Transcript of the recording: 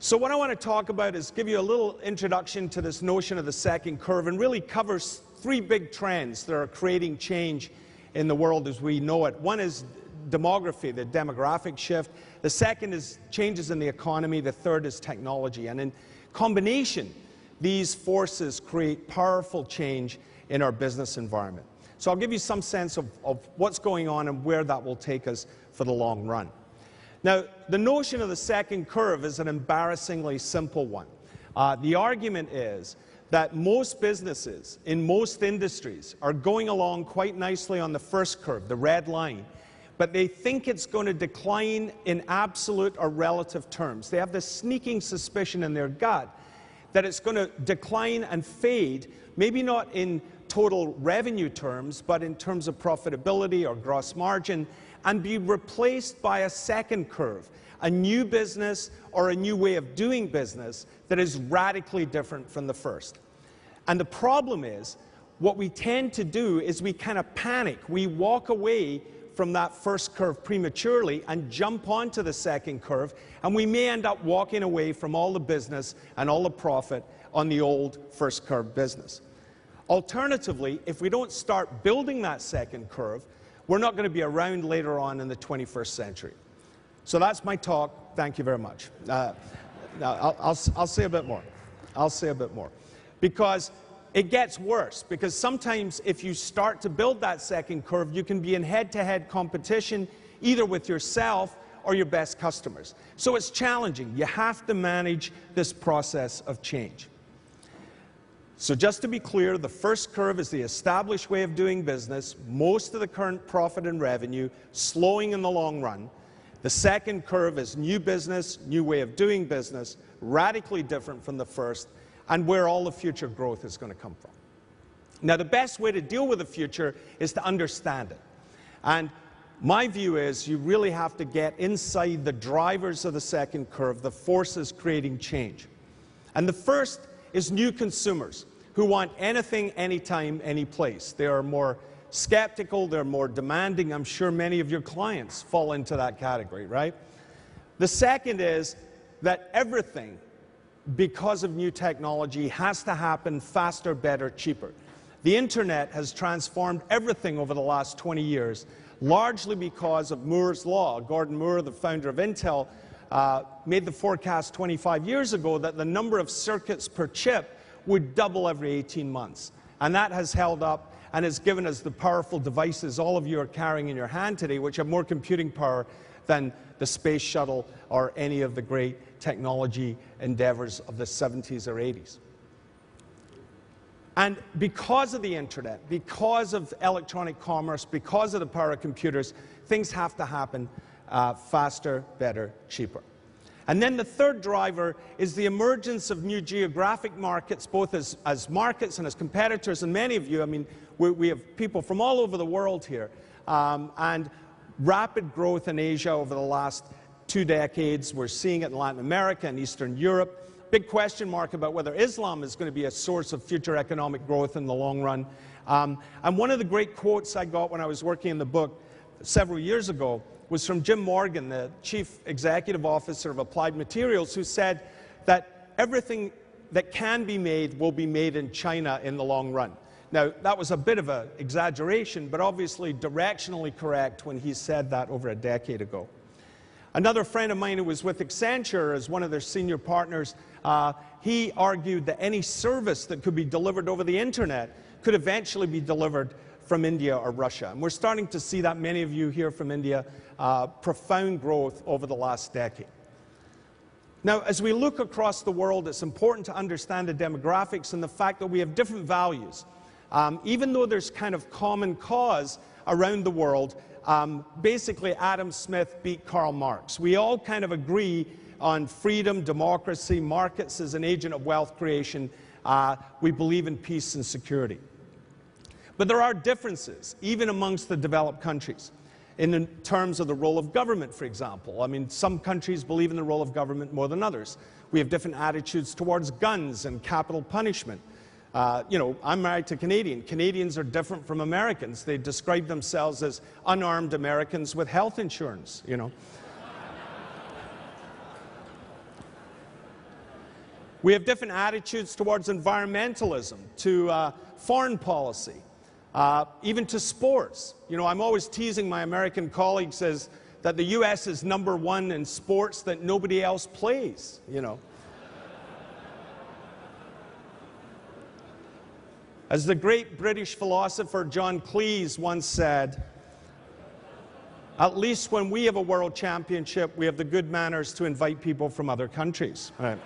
So what I want to talk about is give you a little introduction to this notion of the second curve, and really covers three big trends that are creating change in the world as we know it. One is demography, the demographic shift. The second is changes in the economy. The third is technology. And in combination, these forces create powerful change in our business environment. So I'll give you some sense of what's going on and where that will take us for the long run. Now, the notion of the second curve is an embarrassingly simple one. The argument is that most businesses in most industries are going along quite nicely on the first curve, the red line, but they think it's going to decline in absolute or relative terms. They have this sneaking suspicion in their gut that it's going to decline and fade, maybe not in total revenue terms, but in terms of profitability or gross margin, and be replaced by a second curve, a new business or a new way of doing business that is radically different from the first. And the problem is, what we tend to do is we kind of panic. We walk away from that first curve prematurely and jump onto the second curve, and we may end up walking away from all the business and all the profit on the old first curve business. Alternatively, if we don't start building that second curve, we're not going to be around later on in the 21st century. So that's my talk. Thank you very much. Now, I'll say a bit more. I'll say a bit more. Because it gets worse. Because sometimes if you start to build that second curve, you can be in head-to-head competition either with yourself or your best customers. So it's challenging. You have to manage this process of change. So just to be clear, the first curve is the established way of doing business, most of the current profit and revenue, slowing in the long run. The second curve is new business, new way of doing business, radically different from the first, and where all the future growth is going to come from. Now, the best way to deal with the future is to understand it. And my view is you really have to get inside the drivers of the second curve, the forces creating change. And the first is new consumers who want anything, anytime, any place. They are more skeptical, they're more demanding. I'm sure many of your clients fall into that category, right? The second is that everything, because of new technology, has to happen faster, better, cheaper. The internet has transformed everything over the last 20 years, largely because of Moore's Law. Gordon Moore, the founder of Intel, made the forecast 25 years ago that the number of circuits per chip would double every 18 months. And that has held up and has given us the powerful devices all of you are carrying in your hand today, which have more computing power than the space shuttle or any of the great technology endeavors of the 70s or 80s. And because of the internet, because of electronic commerce, because of the power of computers, things have to happen faster, better, cheaper. And then the third driver is the emergence of new geographic markets, both as markets and as competitors. And many of you, I mean, we have people from all over the world here. And rapid growth in Asia over the last 2 decades. We're seeing it in Latin America and Eastern Europe. Big question mark about whether Islam is going to be a source of future economic growth in the long run. And one of the great quotes I got when I was working in the book several years ago was from Jim Morgan, the Chief Executive Officer of Applied Materials, who said that everything that can be made will be made in China in the long run. Now, that was a bit of an exaggeration, but obviously directionally correct when he said that over a decade ago. Another friend of mine who was with Accenture as one of their senior partners, he argued that any service that could be delivered over the internet could eventually be delivered from India or Russia. And we're starting to see that, many of you here from India, profound growth over the last decade. Now, as we look across the world, it's important to understand the demographics and the fact that we have different values. Even though there's kind of common cause around the world, basically Adam Smith beat Karl Marx. We all kind of agree on freedom, democracy, markets as an agent of wealth creation. We believe in peace and security. But there are differences, even amongst the developed countries, in terms of the role of government, for example. I mean, some countries believe in the role of government more than others. We have different attitudes towards guns and capital punishment. You know, I'm married to a Canadian. Canadians are different from Americans. They describe themselves as unarmed Americans with health insurance, you know. We have different attitudes towards environmentalism, to foreign policy, even to sports. You know, I'm always teasing my American colleagues as that the U.S. is #1 in sports that nobody else plays, you know. As the great British philosopher John Cleese once said, at least when we have a world championship, we have the good manners to invite people from other countries. Right.